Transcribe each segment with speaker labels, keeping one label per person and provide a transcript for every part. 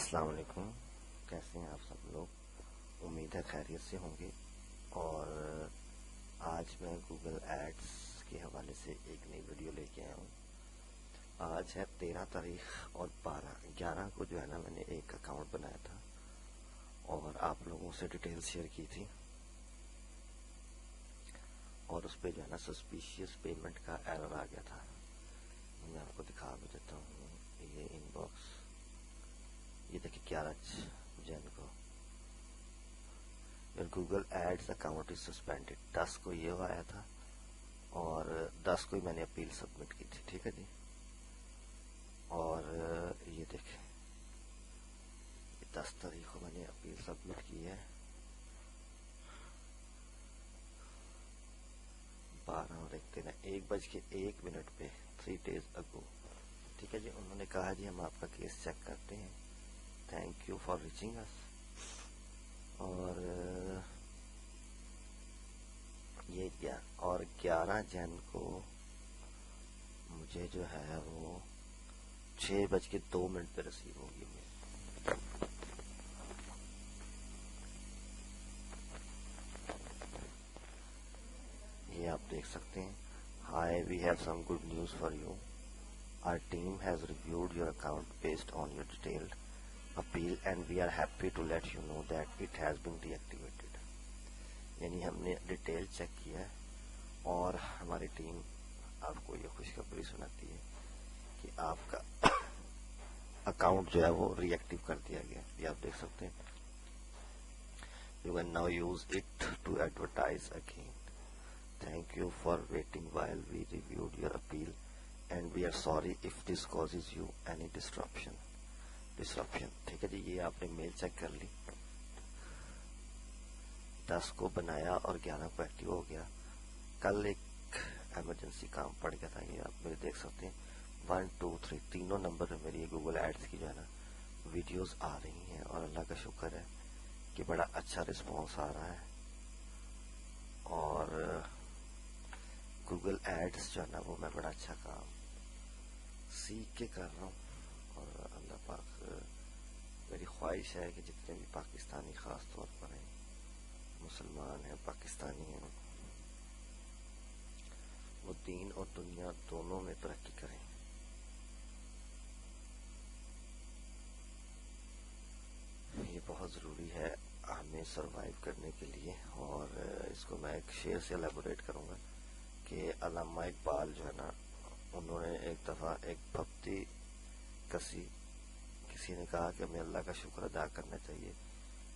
Speaker 1: السلام علیکم. کیسے ہیں آپ سب لوگ؟ امید ہے خیریت سے ہوں گے. اور آج میں گوگل ایڈس کے حوالے سے ایک نئی ویڈیو لے کے آیا ہوں. آج ہے 13 تاریخ اور 11 کو جو ہے نا میں نے ایک اکاؤنٹ بنایا تھا اور آپ لوگوں سے ڈیٹیل شیئر کی تھی، اور اس پہ جو ہے نا سسپیشیس پیمنٹ کا ایرر آ گیا تھا. میں آپ کو دکھا بھی دیتا ہوں. یہ ان باکس، یہ دیکھیں 11 جن کو Google ads account is suspended. 10 کو یہ آیا تھا اور 10 کو ہی میں نے اپیل سبمٹ کی تھی. ٹھیک ہے جی. اور یہ دیکھیں 10 تاریخ کو میں نے اپیل سبمٹ کی ہے. 12 اور 1:01 پہ 3 days ago. ٹھیک ہے جی. انہوں نے کہا جی ہم آپ کا کیس چیک کرتے ہیں، تھینک یو فار ریچنگ اس. اور یہ اور 11 جن کو مجھے جو ہے وہ 6:02 پہ ریسیو ہوگی. یہ آپ دیکھ سکتے ہیں. Hi, we have some good news for you. Our team has reviewed your account based on your detailed appeal and we are happy to let you know that it has been deactivated. یعنی ہم نے detail check کیا ہے اور ہماری team آپ کو یہ خوشخبری سناتی ہے کہ آپ کا اکاؤنٹ جو ہے وہ ری ایکٹیو کر دیا گیا. یہ آپ دیکھ سکتے ہیں. You can now use it to advertise again. Thank you for waiting while we reviewed your appeal and we are sorry if this causes you any disruption. ٹھیک ہے جی. یہ آپ نے میل چیک کر لی. 10 کو بنایا اور 11 کو ایکٹیو ہو گیا. کل ایک ایمرجنسی کام پڑ گیا تھا. یہ آپ میرے دیکھ سکتے ہیں 1 2 3 تینوں نمبر پہ میری گوگل ایڈس کی جو ہے نا ویڈیوز آ رہی ہیں، اور اللہ کا شکر ہے کہ بڑا اچھا رسپانس آ رہا ہے. اور گوگل ایڈس جو ہے نا وہ میں بڑا اچھا کام سیکھ کے کر رہا ہوں. اور اللہ پاک، میری خواہش ہے کہ جتنے بھی پاکستانی خاص طور پر ہیں، مسلمان ہیں، پاکستانی ہیں، وہ دین اور دنیا دونوں میں ترقی کریں. یہ بہت ضروری ہے ہمیں سروائیو کرنے کے لیے. اور اس کو میں ایک شعر سے الیبوریٹ کروں گا کہ علامہ اقبال جو ہے نا، انہوں نے ایک دفعہ ایک بھپتی کسی نے کہا کہ ہمیں اللہ کا شکر ادا کرنا چاہیے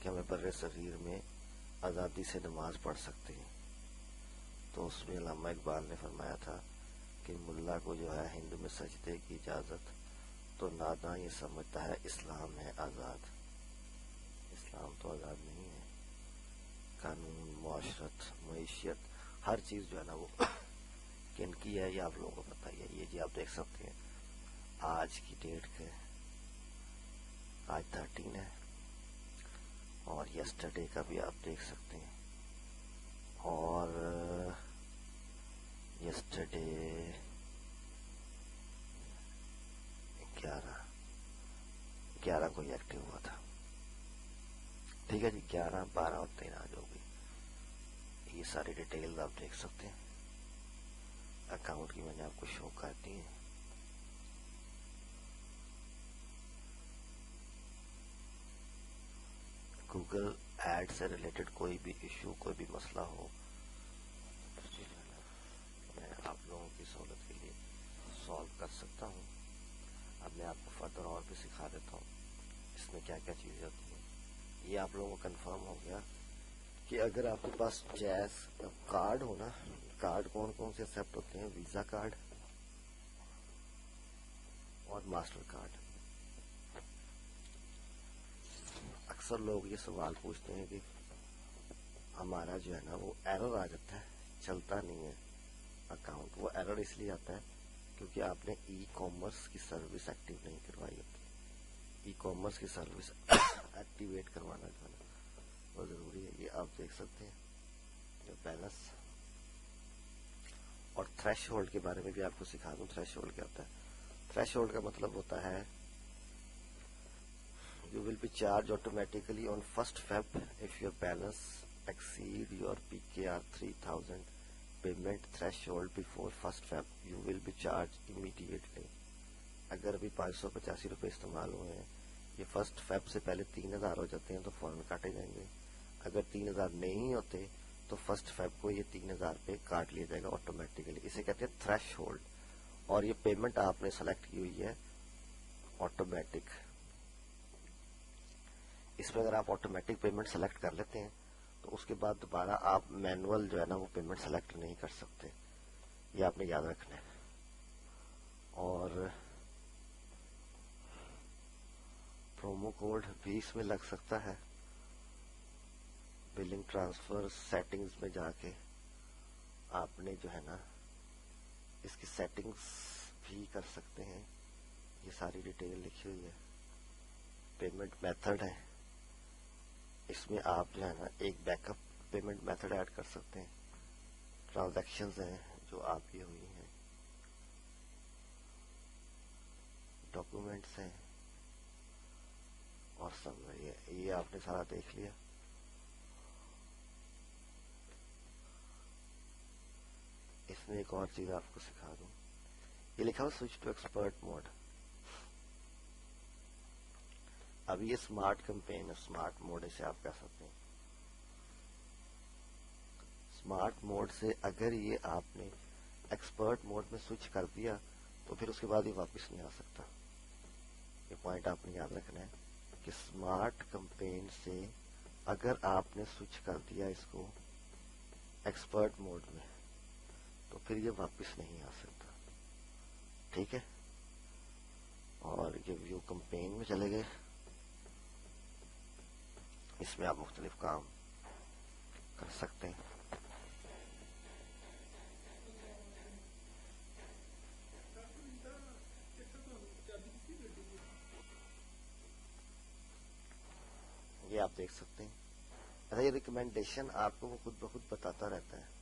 Speaker 1: کہ ہمیں بر صغیر میں آزادی سے نماز پڑھ سکتے ہیں. تو اس میں علامہ اقبال نے فرمایا تھا کہ ملا کو جو ہے ہند میں سجدے کی اجازت، تو ناداں یہ سمجھتا ہے اسلام ہے آزاد. اسلام تو آزاد نہیں ہے. قانون، معاشرت، معیشت، ہر چیز جو ہے نا وہ کن کی ہے یہ آپ لوگوں کو پتہ ہی ہے. یہ جی آپ دیکھ سکتے ہیں آج کی ڈیٹ کے، آج 13 ہے، اور یسٹرڈے کا بھی آپ دیکھ سکتے ہیں. اور یسٹرڈے 11 کو ہی ایکٹیو ہوا تھا. ٹھیک ہے جی. 11 12 اور 13 جو بھی یہ ساری ڈیٹیلز آپ دیکھ سکتے ہیں. اکاؤنٹ کی میں نے آپ کو شو کر دی ہے. گوگل ایڈ سے ریلیٹڈ کوئی بھی ایشو، کوئی بھی مسئلہ ہو، میں آپ لوگوں کی سہولت کے لیے سالو کر سکتا ہوں. اب میں آپ کو فردر اور بھی سکھا دیتا ہوں اس میں کیا کیا چیزیں ہوتی ہیں. یہ آپ لوگوں کو کنفرم ہو گیا کہ اگر آپ کے پاس جیز کارڈ ہو نا، کارڈ کون کون سے ایکسیپٹ ہوتے ہیں؟ ویزا کارڈ اور ماسٹر کارڈ. اکثر لوگ یہ سوال پوچھتے ہیں کہ ہمارا جو ہے نا وہ ایرر آ جاتا ہے، چلتا نہیں ہے اکاؤنٹ. وہ ایرر اس لیے آتا ہے کیونکہ آپ نے ای کامرس کی سروس ایکٹیو نہیں کروائی ہوتی. ای کامرس کی سروس ایکٹیویٹ کروانا جو ہے نا وہ ضروری ہے. یہ آپ دیکھ سکتے ہیں جو بیلنس اور تھریش ہولڈ کے بارے میں بھی آپ کو سکھا دوں. تھریش ہولڈ کیا ہوتا ہے؟ تھریش ہولڈ کا مطلب ہوتا ہے You will be charged automatically on 1st Feb if your balance exceed your PKR 3000 payment threshold before 1st Feb. You will be charged immediately. اگر ابھی 585 روپے استعمال ہوئے ہیں، یہ 1st Feb سے پہلے 3000 ہو جاتے ہیں تو فوراً کاٹے جائیں گے. اگر 3000 نہیں ہوتے تو 1st Feb کو یہ 3000 پہ کاٹ لیا جائے گا آٹومیٹیکلی. اسے کہتے ہیں تھریش ہولڈ. اور یہ پیمنٹ آپ نے سلیکٹ کی ہوئی ہے آٹومیٹک. اس میں اگر آپ آٹومیٹک پیمنٹ سلیکٹ کر لیتے ہیں تو اس کے بعد دوبارہ آپ مینول جو ہے نا وہ پیمنٹ سلیکٹ نہیں کر سکتے. یہ آپ نے یاد رکھنا ہے. اور پرومو کوڈ بھی اس میں لگ سکتا ہے. بلنگ ٹرانسفر سیٹنگز میں جا کے آپ نے جو ہے نا اس کی سیٹنگز بھی کر سکتے ہیں. یہ ساری ڈیٹیل لکھی ہوئی ہے. پیمنٹ میتھڈ ہے، اس میں آپ جو ہے نا ایک backup payment method add کر سکتے ہیں. ٹرانزیکشنز ہیں جو آپ کی ہوئی ہیں. ڈاکومنٹس ہیں اور سب یہ آپ نے سارا دیکھ لیا. اس میں ایک اور چیز آپ کو سکھا دوں. یہ لکھا ہوا سوئچ ٹو ایکسپرٹ موڈ. اب یہ اسمارٹ کمپین ہے، اسمارٹ موڈ اسے آپ کہہ سکتے ہیں. اسمارٹ موڈ سے اگر یہ آپ نے ایکسپرٹ موڈ میں سوئچ کر دیا تو پھر اس کے بعد یہ واپس نہیں آ سکتا. یہ پوائنٹ آپ نے یاد رکھنا ہے کہ اسمارٹ کمپین سے اگر آپ نے سوئچ کر دیا اس کو ایکسپرٹ موڈ میں تو پھر یہ واپس نہیں آ سکتا. ٹھیک ہے. اور یہ ویو کمپین میں چلے گئے. اس میں آپ مختلف کام کر سکتے ہیں. یہ آپ دیکھ سکتے ہیں. اچھا، یہ ریکمینڈیشن آپ کو وہ خود بخود بتاتا رہتا ہے.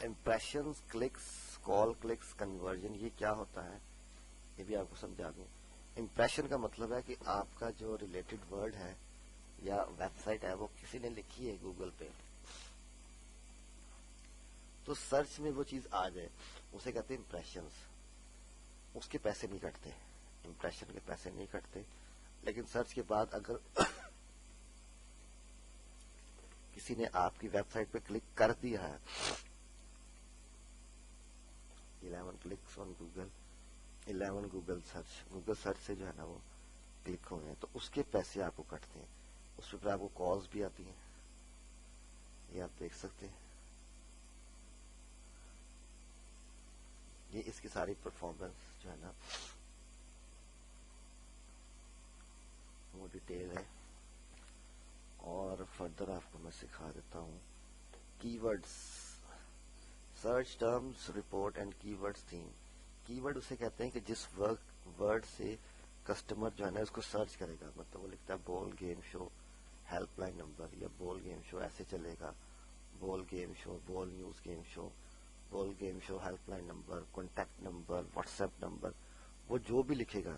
Speaker 1: امپریشنز، کلکس، کال کلکس، کنورژن، یہ کیا ہوتا ہے یہ بھی آپ کو سمجھا دوں. امپریشن کا مطلب ہے کہ آپ کا جو ریلیٹڈ ورڈ ہے یا ویب سائٹ ہے وہ کسی نے لکھی ہے گوگل پہ تو سرچ میں وہ چیز آ جائے، اسے کہتے ہیں امپریشنز. اس کے پیسے نہیں کٹتے، امپریشن کے پیسے نہیں کٹتے. لیکن سرچ کے بعد اگر کسی نے آپ کی ویب سائٹ پہ کلک کر دیا ہے، 11 clicks on Google, 11 Google search سے جو ہے نا وہ کلک ہوئے ہیں تو اس کے پیسے آپ کو کٹتے ہیں. اس پہ آپ کو کالز بھی آتی ہیں، یہ آپ دیکھ سکتے ہیں. یہ اس کی ساری پرفارمنس جو ہے نا وہ ڈیٹیل ہے. اور فردر آپ کو میں سکھا دیتا ہوں. کی words, search terms report and کی ورڈز تھیم. کی ورڈ اسے کہتے ہیں کہ جس ورڈ سے کسٹمر جو ہے نا اس کو سرچ کرے گا. مطلب وہ لکھتا ہے بول game show help line number, یا بول گیم شو ایسے چلے گا، بول گیم شو، بول news game show, Bol game show help line number, contact number, WhatsApp number. وہ جو بھی لکھے گا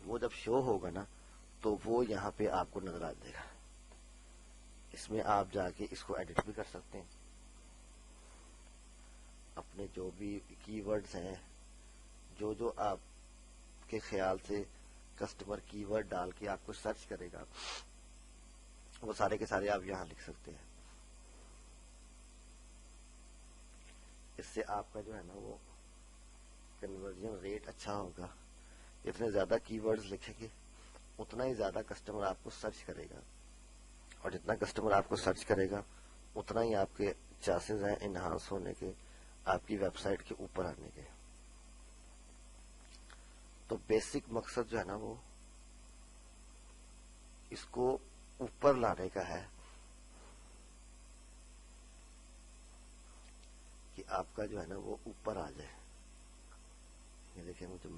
Speaker 1: وہ جب شو ہوگا نا تو وہ یہاں پہ آپ کو نظر آ جائے گا. اس میں آپ جا کے اس کو ایڈٹ بھی کر سکتے ہیں. اپنے جو بھی کی ورڈز ہیں، جو آپ کے خیال سے کسٹمر کی ورڈ ڈال کے آپ کو سرچ کرے گا وہ سارے کے سارے آپ یہاں لکھ سکتے ہیں. اس سے آپ کا جو ہے نا وہ کنورژن ریٹ اچھا ہوگا. جتنے زیادہ کی ورڈز لکھیں گے اتنا ہی زیادہ کسٹمر آپ کو سرچ کرے گا، اور جتنا کسٹمر آپ کو سرچ کرے گا اتنا ہی آپ کے چانسز ہیں انہانس ہونے کے، آپ کی ویب سائٹ کے اوپر آنے کے. تو بیسک مقصد جو ہے نا وہ اس کو اوپر لانے کا ہے کہ آپ کا جو ہے نا وہ اوپر آ جائے. یہ دیکھیں مجھے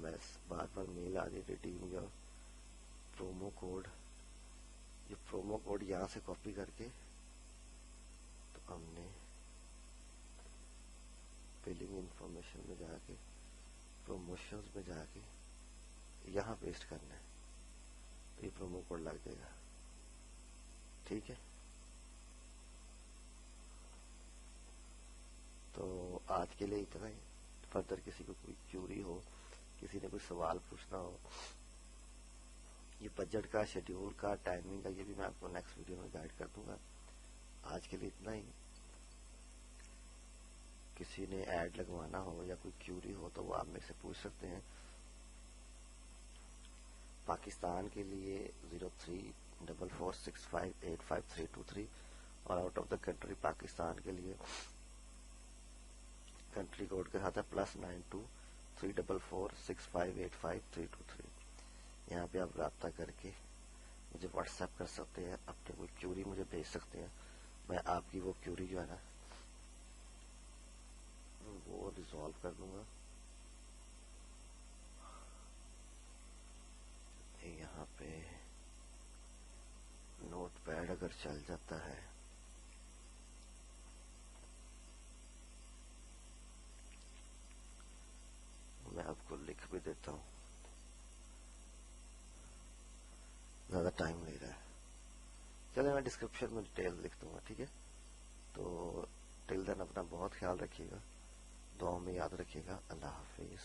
Speaker 1: بار بار میل آ رہی ریڈیم یا پرومو کوڈ. یہ پرومو کوڈ یہاں سے کاپی کر کے تو ہم نے بلنگ انفارمیشن میں جا کے پروموشنز میں جا کے یہاں پیسٹ کرنا ہے تو یہ پرومو کوڈ لگ جائے گا. ٹھیک ہے, تو آج کے لیے اتنا ہی. فردر کسی کو کوئی کیوری ہو, کسی نے کوئی سوال پوچھنا ہو, یہ بجٹ کا, شیڈیول کا, ٹائمنگ کا, یہ بھی میں آپ کو نیکسٹ ویڈیو میں گائیڈ کر دوں گا. آج کے لیے اتنا ہی. کسی نے ایڈ لگوانا ہو یا کوئی کیوری ہو تو وہ آپ میں سے پوچھ سکتے ہیں. پاکستان کے لیے 034465852323 اور out of the country Pakistan کے لیے کنٹری کوڈ کے ساتھ ہے +92 34465852323. یہاں پہ آپ رابطہ کر کے مجھے واٹس ایپ کر سکتے ہیں, اپنے کوئی کیوری مجھے بھیج سکتے ہیں. میں آپ کی وہ کیوری جو ہے نا وہ ریزالو کر دوں گا. یہاں پہ نوٹ پیڈ اگر چل جاتا ہے میں آپ کو لکھ بھی دیتا ہوں, زیادہ ٹائم لے رہا ہے. چلے میں ڈسکرپشن میں ڈیٹیل لکھ دوں گا. ٹھیک ہے, تو ٹل دین اپنا بہت خیال رکھیے گا, دعاؤں میں یاد رکھیے گا. اللہ حافظ.